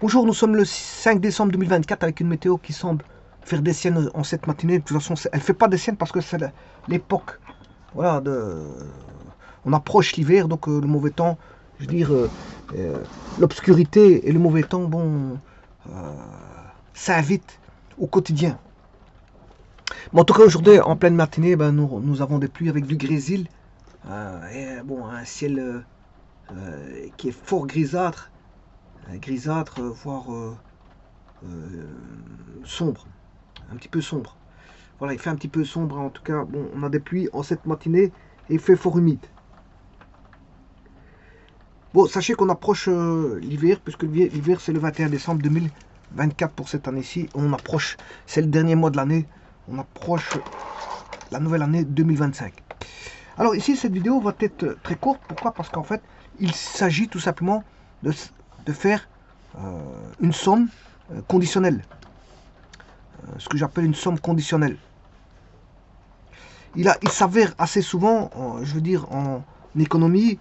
Bonjour, nous sommes le 5 décembre 2024 avec une météo qui semble faire des siennes en cette matinée. De toute façon, elle ne fait pas des siennes parce que c'est l'époque. Voilà, on approche l'hiver, donc le mauvais temps, je veux dire, l'obscurité et le mauvais temps, bon, ça invite au quotidien. Mais en tout cas, aujourd'hui, en pleine matinée, ben, nous avons des pluies avec du grésil. Et, bon, un ciel qui est fort grisâtre, voire sombre, un petit peu sombre. Voilà, il fait un petit peu sombre, en tout cas, bon, on a des pluies en cette matinée et il fait fort humide. Bon, sachez qu'on approche l'hiver, puisque l'hiver c'est le 21 décembre 2024 pour cette année-ci. On approche, c'est le dernier mois de l'année, on approche la nouvelle année 2025. Alors ici, cette vidéo va être très courte. Pourquoi? Parce qu'en fait, il s'agit tout simplement de faire une somme conditionnelle. Ce que j'appelle une somme conditionnelle. Il s'avère assez souvent, je veux dire, en économie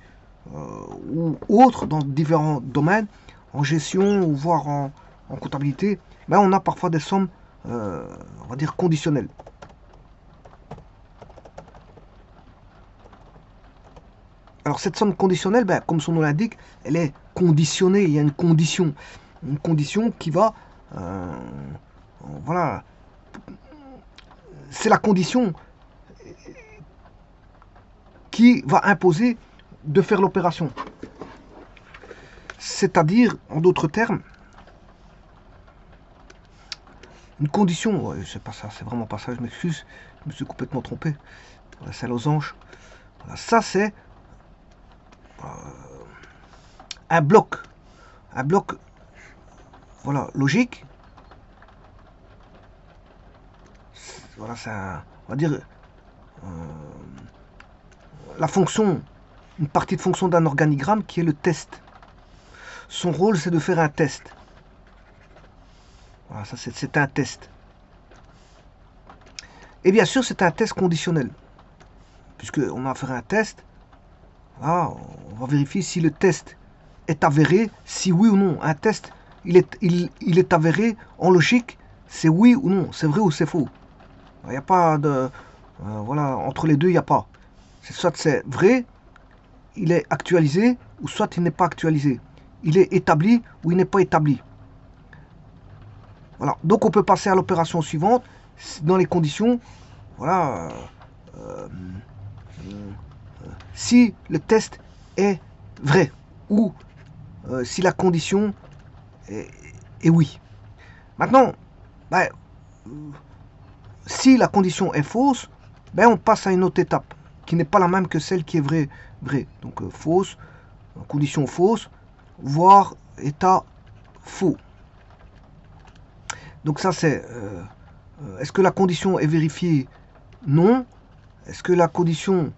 ou autre, dans différents domaines, en gestion ou voire en comptabilité, ben on a parfois des sommes, on va dire, conditionnelles. Alors cette somme conditionnelle, ben, comme son nom l'indique, elle est conditionnée, il y a une condition qui va, voilà, c'est la condition qui va imposer de faire l'opération. C'est-à-dire, en d'autres termes, une condition, ouais, c'est pas ça, c'est vraiment pas ça, je m'excuse, je me suis complètement trompé. Voilà, c'est losange. Voilà, ça c'est un bloc, voilà, logique. Voilà, ça, on va dire la fonction, une partie de fonction d'un organigramme qui est le test. Son rôle, c'est de faire un test. Voilà, ça c'est un test. Et bien sûr, c'est un test conditionnel. Puisqu'on va faire un test, voilà, on va vérifier si le test est avéré, si oui ou non. Un test, il est avéré en logique, c'est oui ou non, c'est vrai ou c'est faux. Il n'y a pas de... voilà, entre les deux, il n'y a pas. Soit c'est vrai, il est actualisé, ou soit il n'est pas actualisé. Il est établi ou il n'est pas établi. Voilà. Donc on peut passer à l'opération suivante dans les conditions. Voilà. Si le test est vrai ou si la condition est oui. Maintenant, ben, si la condition est fausse, ben on passe à une autre étape qui n'est pas la même que celle qui est vraie. Donc fausse, condition fausse, voire état faux. Donc ça c'est, est-ce que la condition est vérifiée? Non. Est-ce que la condition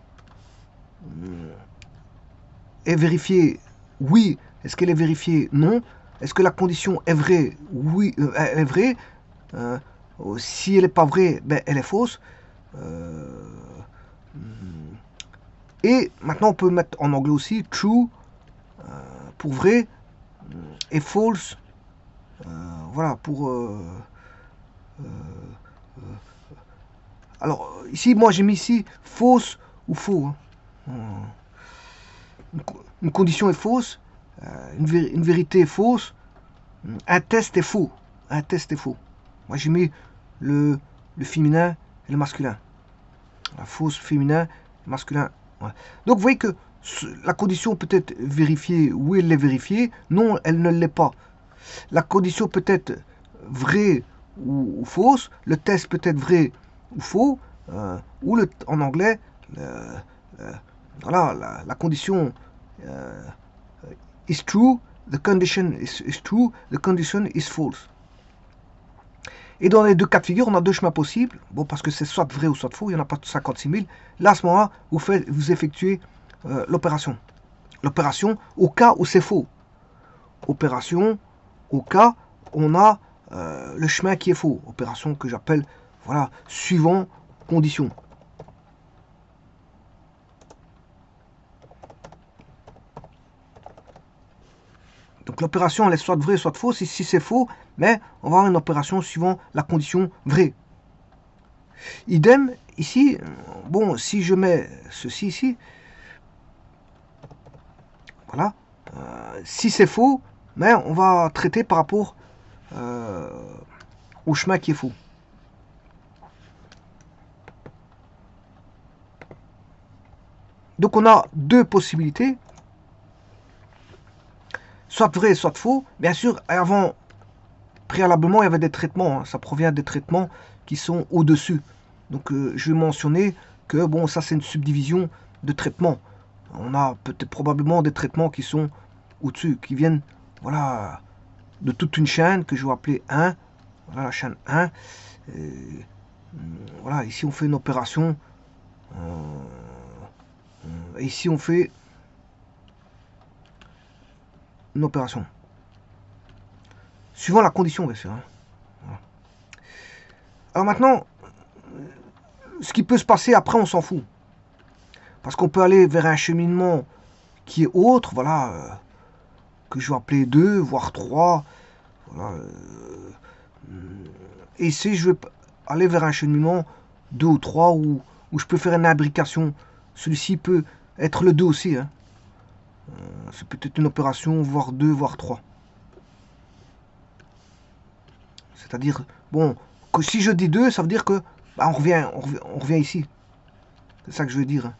est vérifiée? Oui. Est-ce qu'elle est vérifiée? Non. Est-ce que la condition est vraie? Oui, elle est vraie. Si elle n'est pas vraie, ben, elle est fausse. Et maintenant, on peut mettre en anglais aussi true pour vrai et false, voilà, pour... alors, ici, moi, j'ai mis ici fausse ou faux. Hein. Une condition est fausse, une vérité est fausse, un test est faux. Un test est faux. Moi, j'ai mis le féminin et le masculin. La fausse, féminin, masculin. Ouais. Donc, vous voyez que la condition peut être vérifiée, oui, elle l'est vérifiée, non, elle ne l'est pas. La condition peut être vraie ou fausse, le test peut être vrai ou faux, ou en anglais, voilà, la condition is true, the condition is true, the condition is false. Et dans les deux cas de figure, on a deux chemins possibles. Bon, parce que c'est soit vrai ou soit faux, il n'y en a pas 56 000. Là, à ce moment-là, vous effectuez l'opération. L'opération au cas où c'est faux. Opération au cas où on a le chemin qui est faux. Opération que j'appelle, voilà, suivant condition. Donc l'opération elle est soit vraie, soit fausse. Si c'est faux, mais on va avoir une opération suivant la condition vraie. Idem, ici, bon, si je mets ceci ici, voilà, si c'est faux, mais on va traiter par rapport au chemin qui est faux. Donc on a deux possibilités, soit vrai, soit faux. Bien sûr, avant, préalablement, il y avait des traitements, hein. Ça provient des traitements qui sont au-dessus. Donc je vais mentionner que bon, ça c'est une subdivision de traitements. On a peut-être probablement des traitements qui sont au-dessus, qui viennent, voilà, de toute une chaîne que je vais appeler 1. Voilà la chaîne 1. Et, voilà, ici on fait une opération. Ici on fait une opération. Suivant la condition, bien sûr. Hein. Voilà. Alors maintenant, ce qui peut se passer après, on s'en fout. Parce qu'on peut aller vers un cheminement qui est autre, voilà, que je vais appeler 2, voire 3. Voilà, et ici, je vais aller vers un cheminement 2 ou 3 où je peux faire une imbrication. Celui-ci peut être le 2 aussi. Hein. C'est peut-être une opération, voire 2, voire 3. C'est-à-dire, bon, que si je dis 2, ça veut dire que bah, on revient ici. C'est ça que je veux dire. Hein.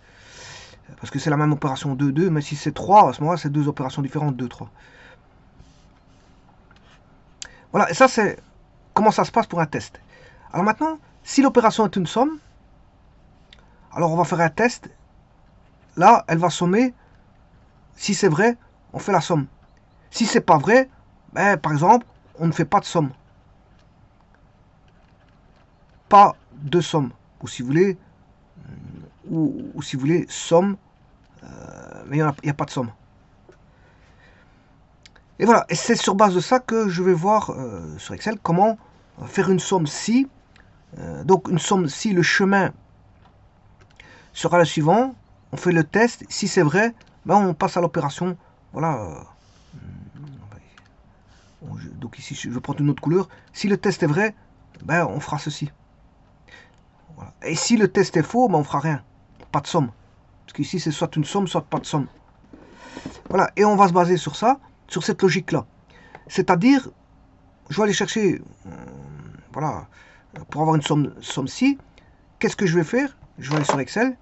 Parce que c'est la même opération 2-2, mais si c'est 3, à ce moment-là, c'est deux opérations différentes, 2-3. Voilà, et ça, c'est comment ça se passe pour un test. Alors maintenant, si l'opération est une somme, alors on va faire un test. Là, elle va sommer. Si c'est vrai, on fait la somme. Si c'est pas vrai, ben, par exemple, on ne fait pas de somme. Pas de somme. Ou si vous voulez, ou si vous voulez, somme, mais il n'y a pas de somme. Et voilà, et c'est sur base de ça que je vais voir sur Excel comment faire une somme si. Donc une somme si le chemin sera le suivant, on fait le test, si c'est vrai, ben on passe à l'opération. Voilà. Donc ici je vais prendre une autre couleur. Si le test est vrai, ben on fera ceci. Voilà. Et si le test est faux, ben on fera rien. Pas de somme. Parce qu'ici c'est soit une somme, soit pas de somme. Voilà, et on va se baser sur ça, sur cette logique-là. C'est-à-dire, je vais aller chercher, voilà, pour avoir une somme ci, qu'est-ce que je vais faire? Je vais aller sur Excel.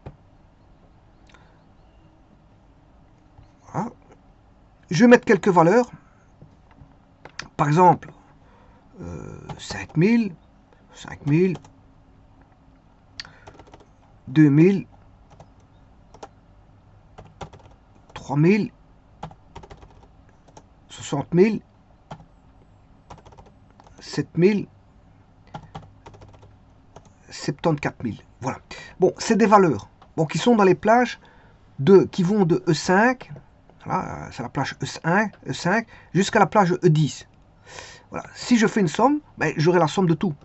Voilà. Je vais mettre quelques valeurs. Par exemple, 5000, 5000, 2000, 3000, 60 000, 7000, 74 000. Voilà. Bon, c'est des valeurs bon, qui sont dans les plages qui vont de E5, voilà, c'est la plage E5 jusqu'à la plage E10. Voilà. Si je fais une somme, ben, j'aurai la somme de tout,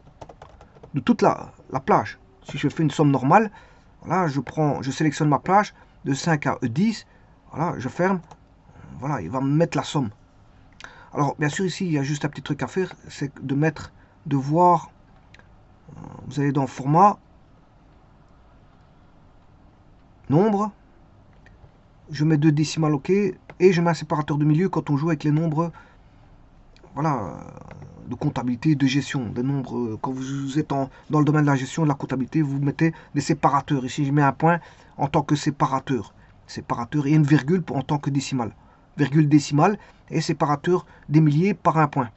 de toute la plage. Si je fais une somme normale, voilà, je sélectionne ma plage de 5 à E10, voilà, je ferme, voilà, il va me mettre la somme. Alors, bien sûr, ici, il y a juste un petit truc à faire, c'est de voir, vous allez dans format, nombre, je mets 2 décimales OK, et je mets un séparateur de milieu quand on joue avec les nombres, voilà, de comptabilité, de gestion, des nombres, quand vous êtes dans le domaine de la gestion, de la comptabilité, vous mettez des séparateurs. Ici, je mets un point en tant que séparateur, et une virgule en tant que décimale. Virgule décimale et séparateur des milliers par un point.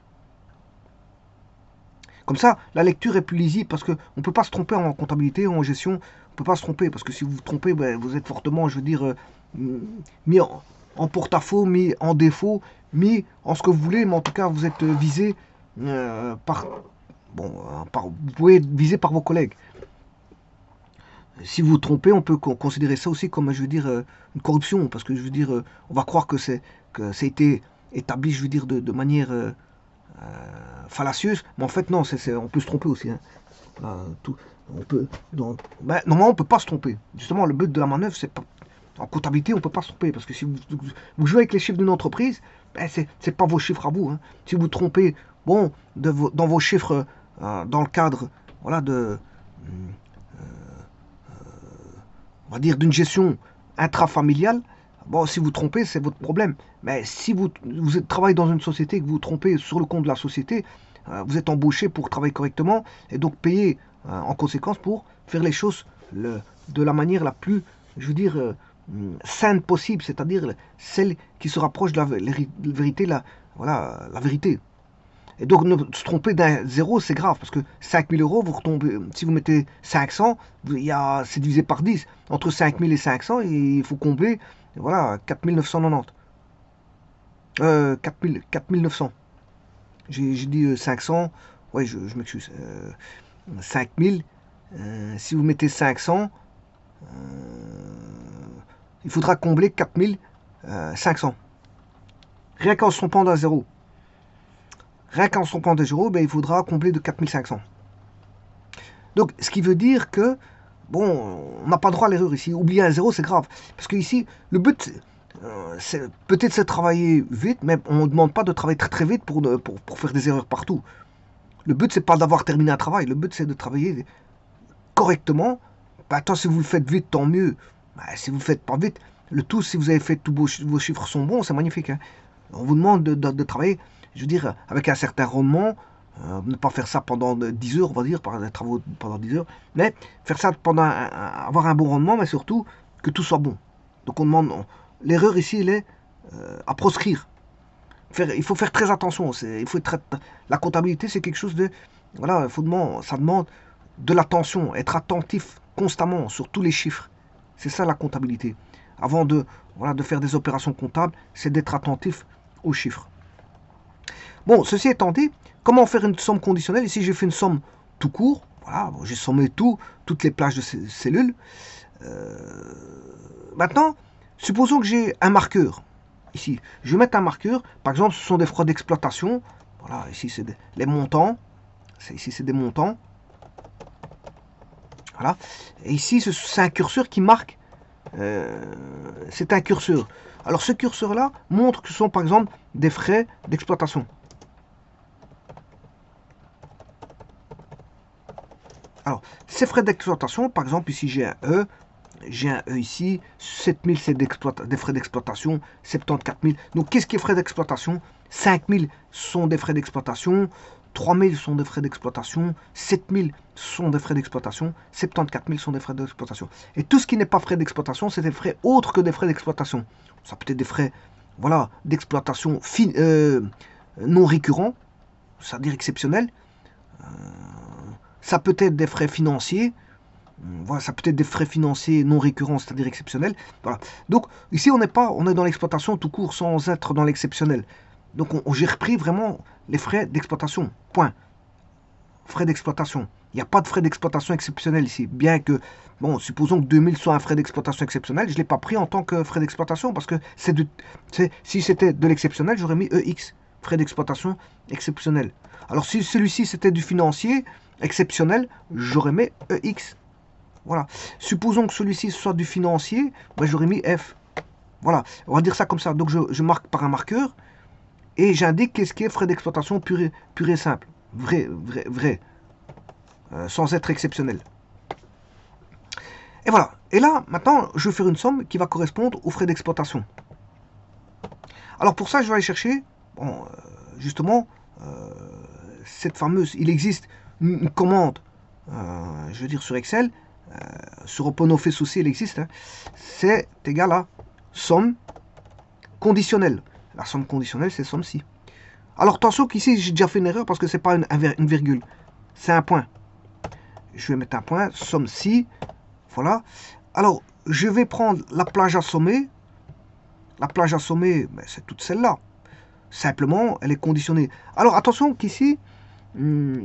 Comme ça, la lecture est plus lisible parce qu'on ne peut pas se tromper en comptabilité ou en gestion. On ne peut pas se tromper parce que si vous vous trompez, ben, vous êtes fortement, je veux dire, mis en porte-à-faux, mis en défaut, mis en ce que vous voulez, mais en tout cas, vous êtes visé vous pouvez être visé par vos collègues. Si vous vous trompez, on peut considérer ça aussi comme, je veux dire, une corruption, parce que je veux dire, on va croire que ça a été établi, je veux dire, de manière fallacieuse, mais en fait non, on peut se tromper aussi. Hein. Normalement, on peut pas se tromper. Justement, le but de la manœuvre, c'est pas en comptabilité, on peut pas se tromper, parce que si vous jouez avec les chiffres d'une entreprise, Ben, c'est pas vos chiffres à vous. Hein. Si vous trompez, bon, dans vos chiffres, dans le cadre, voilà, on va dire, d'une gestion intrafamiliale, bon, si vous trompez, c'est votre problème. Mais si vous travaillez dans une société et que vous vous trompez sur le compte de la société, vous êtes embauché pour travailler correctement et donc payé en conséquence pour faire les choses de la manière la plus, je veux dire, saine possible, c'est-à-dire celle qui se rapproche de la vérité, voilà, la vérité. Et donc, se tromper d'un zéro, c'est grave, parce que 5 000 euros, vous retombez, si vous mettez 500, c'est divisé par 10. Entre 5 000 et 500, il faut combler, voilà, 4 990. 4 900. J'ai dit 500, ouais, je m'excuse. 5 000, si vous mettez 500, il faudra combler 4 500. Rien qu'en se trompant d'un zéro. Rien qu'en se trompant de zéro, ben, il faudra combler de 4500. Donc, ce qui veut dire que, bon, on n'a pas droit à l'erreur ici. Oublier un zéro, c'est grave. Parce que ici, le but, c'est peut-être c'est de travailler vite, mais on ne demande pas de travailler très très vite pour faire des erreurs partout. Le but, c'est pas d'avoir terminé un travail. Le but, c'est de travailler correctement. Ben, attends, si vous le faites vite, tant mieux. Ben, si vous ne le faites pas vite, le tout, si vous avez fait tous vos chiffres sont bons, c'est magnifique. Hein. On vous demande de travailler, je veux dire, avec un certain rendement, ne pas faire ça pendant 10 heures, on va dire, par des travaux pendant 10 heures, mais faire ça pendant avoir un bon rendement, mais surtout que tout soit bon. Donc on demande, l'erreur ici, elle est à proscrire. Il faut faire très attention. La comptabilité, c'est quelque chose de, voilà, ça demande de l'attention, être attentif constamment sur tous les chiffres. C'est ça la comptabilité. Avant de faire des opérations comptables, c'est d'être attentif aux chiffres. Bon, ceci étant dit, comment faire une somme conditionnelle? Ici, j'ai fait une somme tout court. Voilà, bon, j'ai sommé toutes les plages de cellules. Maintenant, supposons que j'ai un marqueur. Ici, je vais mettre un marqueur. Par exemple, ce sont des frais d'exploitation. Voilà, ici, c'est les montants. Ici, c'est des montants. Voilà. Et ici, c'est un curseur qui marque. C'est un curseur. Alors ce curseur-là montre que ce sont par exemple des frais d'exploitation. Alors, ces frais d'exploitation, par exemple, ici j'ai un E ici, 7000 c'est des frais d'exploitation, 74 000. Donc qu'est-ce qui est frais d'exploitation? 5000 sont des frais d'exploitation, 3000 sont des frais d'exploitation, 7000 sont des frais d'exploitation, 74 000 sont des frais d'exploitation. Et tout ce qui n'est pas frais d'exploitation, c'est des frais autres que des frais d'exploitation. Ça peut être des frais, voilà, d'exploitation non récurrents, c'est-à-dire exceptionnels. Ça peut être des frais financiers. Voilà, ça peut être des frais financiers non récurrents, c'est-à-dire exceptionnels. Voilà. Donc ici, on est dans l'exploitation tout court sans être dans l'exceptionnel. Donc j'ai repris vraiment les frais d'exploitation. Point. Frais d'exploitation. Il n'y a pas de frais d'exploitation exceptionnels ici. Bien que, bon, supposons que 2000 soit un frais d'exploitation exceptionnel, je ne l'ai pas pris en tant que frais d'exploitation parce que si c'était de l'exceptionnel, j'aurais mis EX, frais d'exploitation exceptionnel. Alors si celui-ci c'était du financier exceptionnel, j'aurais mis EX. Voilà. Supposons que celui-ci soit du financier, ben, j'aurais mis F. Voilà. On va dire ça comme ça. Donc je marque par un marqueur et j'indique qu'est-ce qui est frais d'exploitation pur et simple. Vrai. Sans être exceptionnel. Et voilà. Et là, maintenant, je vais faire une somme qui va correspondre aux frais d'exploitation. Alors pour ça, je vais aller chercher, bon, justement, cette fameuse, il existe une commande, je veux dire sur Excel, sur OpenOffice aussi, elle existe, hein, c'est égal à somme conditionnelle. La somme conditionnelle, c'est somme-ci. Alors attention qu'ici, j'ai déjà fait une erreur parce que c'est pas une virgule, c'est un point. Je vais mettre un point, somme-ci, voilà. Alors, je vais prendre la plage à sommer. La plage à sommer, ben, c'est toute celle-là. Simplement, elle est conditionnée. Alors, attention qu'ici,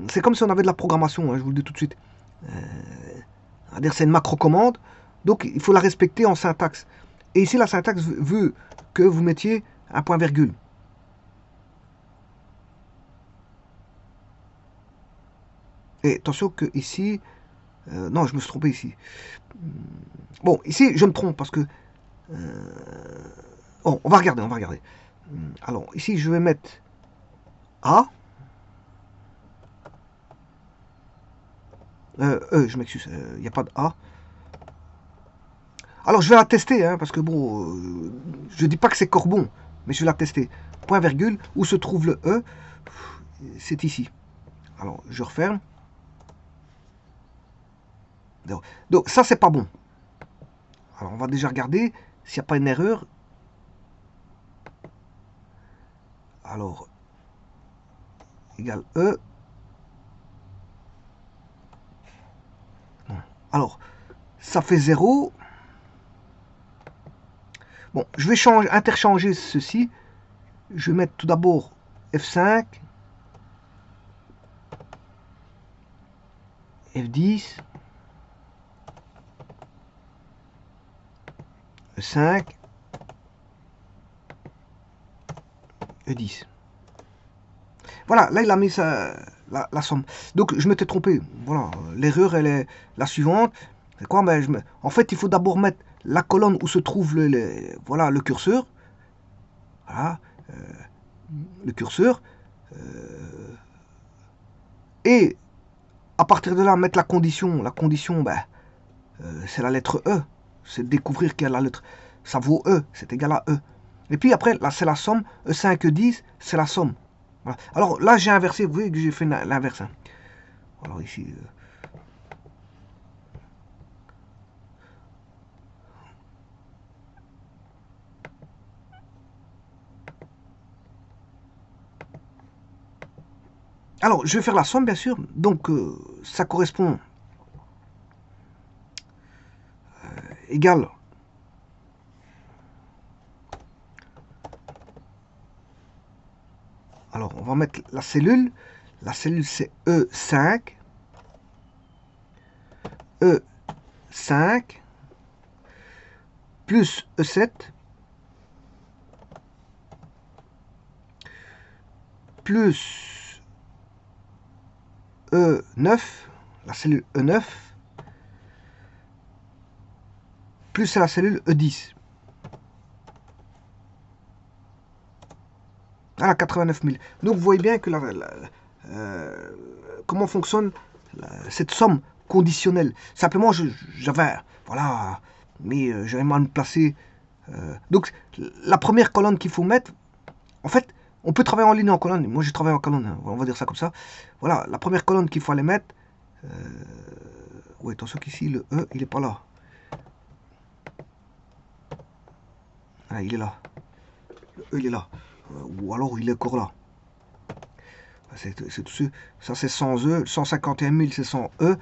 c'est comme si on avait de la programmation, hein, je vous le dis tout de suite. C'est une macro-commande, donc il faut la respecter en syntaxe. Et ici, la syntaxe veut que vous mettiez un point-virgule. Et attention que ici, non, je me suis trompé ici. Bon, ici, je me trompe parce que... bon, on va regarder. Alors, ici, je vais mettre A. Je m'excuse, il n'y a pas de A. Alors, je vais la tester, hein, parce que bon, je dis pas que c'est Corbon, mais je vais la tester. Point virgule, où se trouve le E? C'est ici. Alors, je referme. Donc, ça, c'est pas bon. Alors, on va déjà regarder s'il n'y a pas une erreur. Alors, égale E. Non. Alors, ça fait 0. Bon, je vais interchanger ceci. Je vais mettre tout d'abord F5, F10, E5, E10. Voilà, là il a mis la somme. Donc je m'étais trompé. Voilà, l'erreur elle est la suivante. C'est quoi? En fait, il faut d'abord mettre la colonne où se trouve voilà, le curseur. Voilà, le curseur. Et à partir de là, mettre la condition. La condition, c'est la lettre E. C'est de découvrir qu'il y a la lettre. Ça vaut E, c'est égal à E. Et puis après, là, c'est la somme. E5, E10, c'est la somme. Voilà. Alors là, j'ai inversé. Vous voyez que j'ai fait l'inverse. Hein. Alors ici... Alors, je vais faire la somme, bien sûr. Donc, ça correspond égal. Alors, on va mettre la cellule. La cellule, c'est E5. E5 plus E7 plus E9, la cellule E9, plus la cellule E10. Voilà, 89 000. Donc vous voyez bien que comment fonctionne cette somme conditionnelle. Simplement, j'avais, voilà, mais j'avais mal placé. Donc la première colonne qu'il faut mettre, en fait, on peut travailler en ligne et en colonne. Moi, j'ai travaillé en colonne, hein. On va dire ça comme ça. Voilà, la première colonne qu'il faut aller mettre. Oui, attention qu'ici, le E, il n'est pas là. Ah, il est là. Le E, il est là. Ou alors, il est encore là. C'est tout ça. Ça, c'est sans E. 151 000, c'est sans E.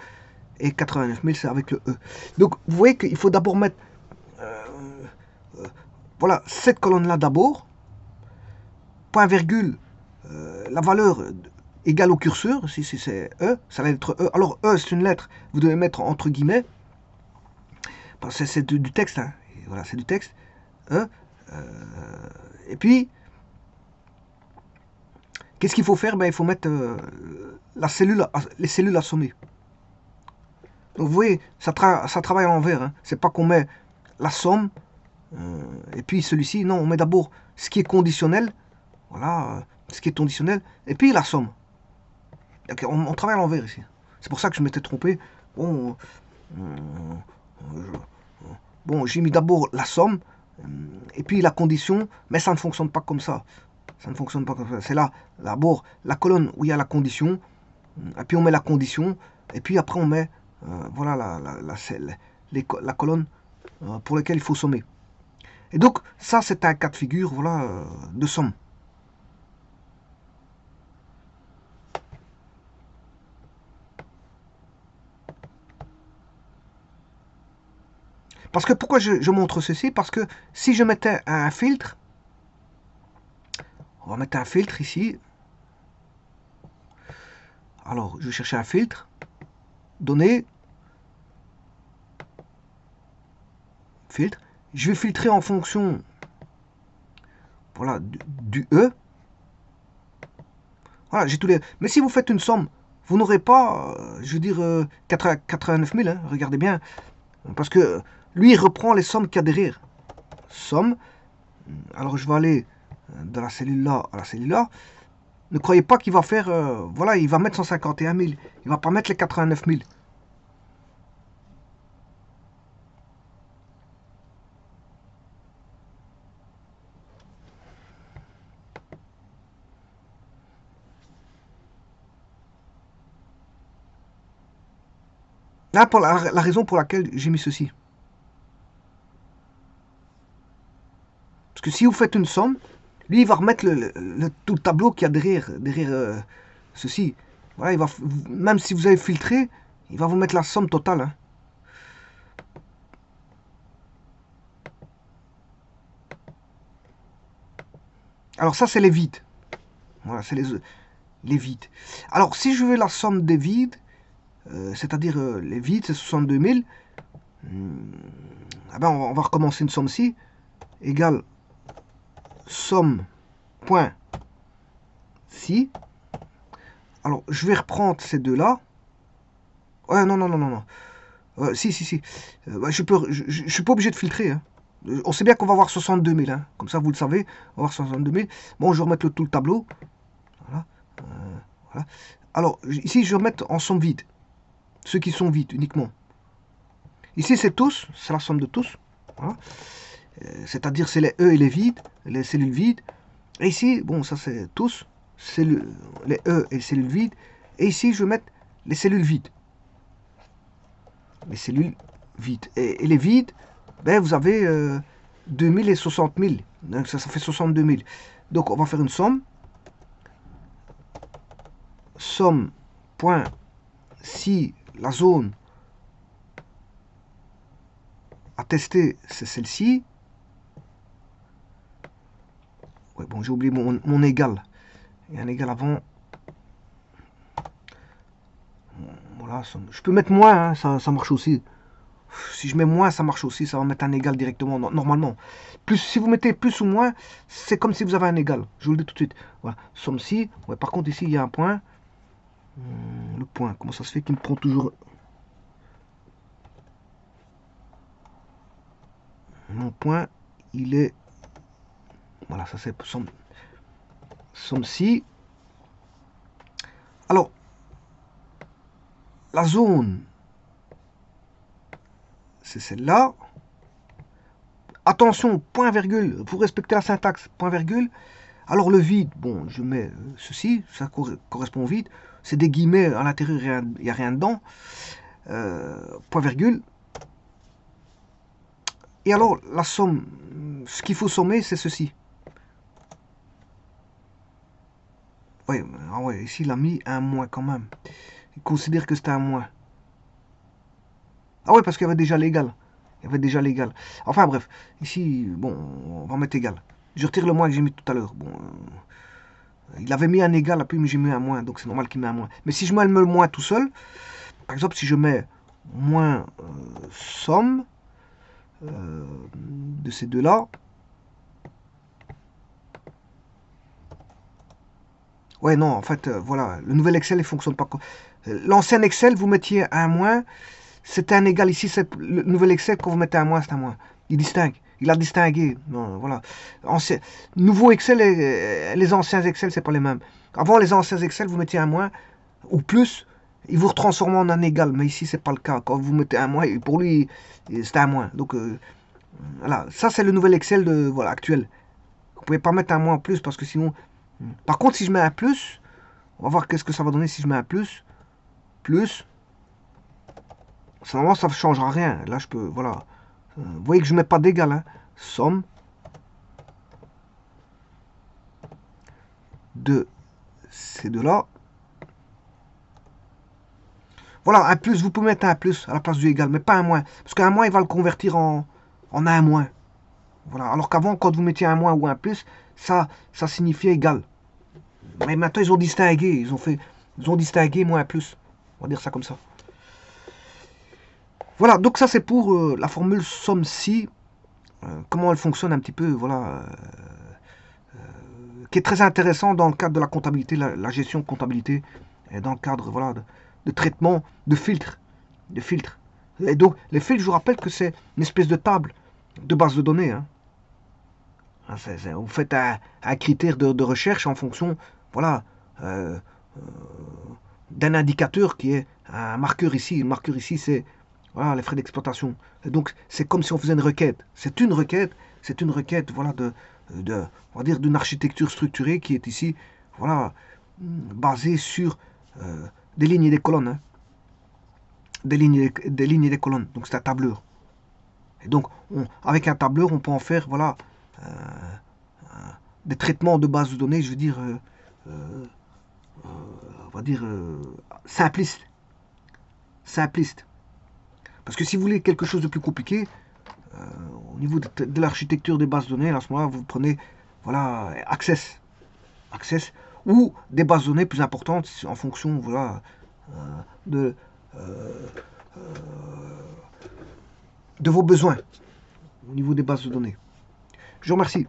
Et 89 000, c'est avec le E. Donc, vous voyez qu'il faut d'abord mettre... voilà, cette colonne-là d'abord. Point virgule, la valeur égale au curseur, si c'est E, c'est la lettre E. Alors E, c'est une lettre, vous devez mettre entre guillemets, parce que c'est du texte, hein. Voilà, c'est du texte. E, et puis, qu'est-ce qu'il faut faire? Il faut mettre les cellules assommées. Donc vous voyez, ça travaille à l'envers. Hein. C'est pas qu'on met la somme, et puis celui-ci, non, on met d'abord ce qui est conditionnel. Voilà, ce qui est conditionnel. Et puis la somme. On travaille à l'envers ici. C'est pour ça que je m'étais trompé. Bon, j'ai mis d'abord la somme. Et puis la condition. Mais ça ne fonctionne pas comme ça. Ça ne fonctionne pas comme ça. C'est là, d'abord, la colonne où il y a la condition. Et puis on met la condition. Et puis après on met voilà, la colonne pour laquelle il faut sommer. Et donc, ça, c'est un cas de figure voilà, de somme. Parce que pourquoi je montre ceci? Parce que si je mettais un filtre, on va mettre un filtre ici. Alors, je vais chercher un filtre. Données. Filtre. Je vais filtrer en fonction voilà, du E. Voilà, j'ai tous les... Mais si vous faites une somme, vous n'aurez pas, je veux dire, 89 000. Hein, regardez bien. Parce que lui, il reprend les sommes qu'il y a derrière. Somme. Alors, je vais aller de la cellule là à la cellule là, ne croyez pas qu'il va faire, voilà, il va mettre 151 000. Il va pas mettre les 89 000. Là, pour la raison pour laquelle j'ai mis ceci. Parce que si vous faites une somme, lui, il va remettre tout le tableau qu'il y a derrière ceci. Voilà, il va, même si vous avez filtré, il va vous mettre la somme totale. Hein. Alors ça, c'est les vides. Voilà, c'est les vides. Alors, si je veux la somme des vides, c'est-à-dire les vides, c'est 62 000, eh ben, on va recommencer une somme-ci, égale somme point si. Alors, je vais reprendre ces deux-là. Ouais, non. Si. Je suis pas obligé de filtrer. Hein. On sait bien qu'on va avoir 62 000. Hein. Comme ça, vous le savez, on va avoir 62 000. Bon, je vais remettre tout le tableau. Voilà. Voilà. Alors, ici, je vais remettre en somme vide. Ceux qui sont vides uniquement. Ici, c'est tous. C'est la somme de tous. Voilà. C'est-à-dire, c'est les E et les vides, les cellules vides. Et ici, bon, ça c'est tous. Les E et les cellules vides. Et ici, je vais mettre les cellules vides. Les cellules vides. Et les vides, ben, vous avez 2000 et 60 000. Donc ça fait 62 000. Donc on va faire une somme. Somme, point, si la zone à tester, c'est celle-ci. Ouais, bon, j'ai oublié mon égal. Il y a un égal avant. Voilà, je peux mettre moins, hein, ça marche aussi. Si je mets moins, ça marche aussi, ça va mettre un égal directement, normalement. Plus, si vous mettez plus ou moins, c'est comme si vous avez un égal. Je vous le dis tout de suite. Voilà, somme si. Ouais, par contre, ici, il y a un point. Le point, comment ça se fait qu'il me prend toujours... Mon point, il est... Voilà, ça c'est somme si. Alors, la zone, c'est celle-là. Attention, point virgule, vous respectez la syntaxe, point virgule. Alors le vide, bon, je mets ceci, ça correspond au vide. C'est des guillemets à l'intérieur, il n'y a rien dedans. Point virgule. Et alors, la somme, ce qu'il faut sommer, c'est ceci. Ouais, ah ouais, ici il a mis un moins quand même. Il considère que c'était un moins. Ah ouais, parce qu'il y avait déjà l'égal. Il y avait déjà l'égal. Enfin bref, ici, bon, on va mettre égal. Je retire le moins que j'ai mis tout à l'heure. Bon, il avait mis un égal, puis j'ai mis un moins, donc c'est normal qu'il met un moins. Mais si je mets le moins tout seul, par exemple, si je mets moins somme de ces deux-là, ouais, non, en fait, voilà, le nouvel Excel, il fonctionne pas. L'ancien Excel, vous mettiez un moins, c'était un égal. Ici, c'est le nouvel Excel, quand vous mettez un moins, c'est un moins. Il distingue. Il a distingué. Non, voilà. Nouveau Excel et les anciens Excel, c'est pas les mêmes. Avant, les anciens Excel, vous mettiez un moins ou plus, il vous transforme en un égal. Mais ici, c'est pas le cas. Quand vous mettez un moins, pour lui, c'est un moins. Donc, voilà. Ça, c'est le nouvel Excel voilà, actuel. Vous pouvez pas mettre un moins en plus parce que sinon... Par contre, si je mets un plus, on va voir qu'est-ce que ça va donner si je mets un plus. Plus. Normalement, ça ne changera rien. Là, je peux... Voilà. Vous voyez que je ne mets pas d'égal. Hein. Somme de ces deux-là. Voilà, un plus, vous pouvez mettre un plus à la place du égal, mais pas un moins. Parce qu'un moins, il va le convertir en un moins. Voilà. Alors qu'avant, quand vous mettiez un moins ou un plus, ça signifiait égal. Mais maintenant, ils ont distingué. Ils ont distingué moins plus. On va dire ça comme ça. Voilà, donc ça c'est pour la formule somme si. Comment elle fonctionne un petit peu, voilà. Qui est très intéressant dans le cadre de la comptabilité, la gestion de comptabilité. Et dans le cadre, voilà, de traitement, de filtre. Et donc, les filtres, je vous rappelle que c'est une espèce de table de base de données. Hein. Vous faites un critère de recherche en fonction, voilà, euh, d'un indicateur qui est un marqueur ici. Le marqueur ici, c'est voilà, les frais d'exploitation. Et donc, c'est comme si on faisait une requête. C'est une requête, voilà, on va dire, d'une architecture structurée qui est ici, voilà, basée sur des lignes et des colonnes, hein. Des lignes et des colonnes. Donc, c'est un tableur. Et donc, avec un tableur, on peut en faire, voilà, des traitements de base de données, je veux dire, euh, on va dire, simplistes. Simplistes. Parce que si vous voulez quelque chose de plus compliqué, au niveau de l'architecture des bases de données, à ce moment-là, vous prenez voilà, Access. Access ou des bases de données plus importantes en fonction voilà, de, euh, de vos besoins au niveau des bases de données. Je vous remercie.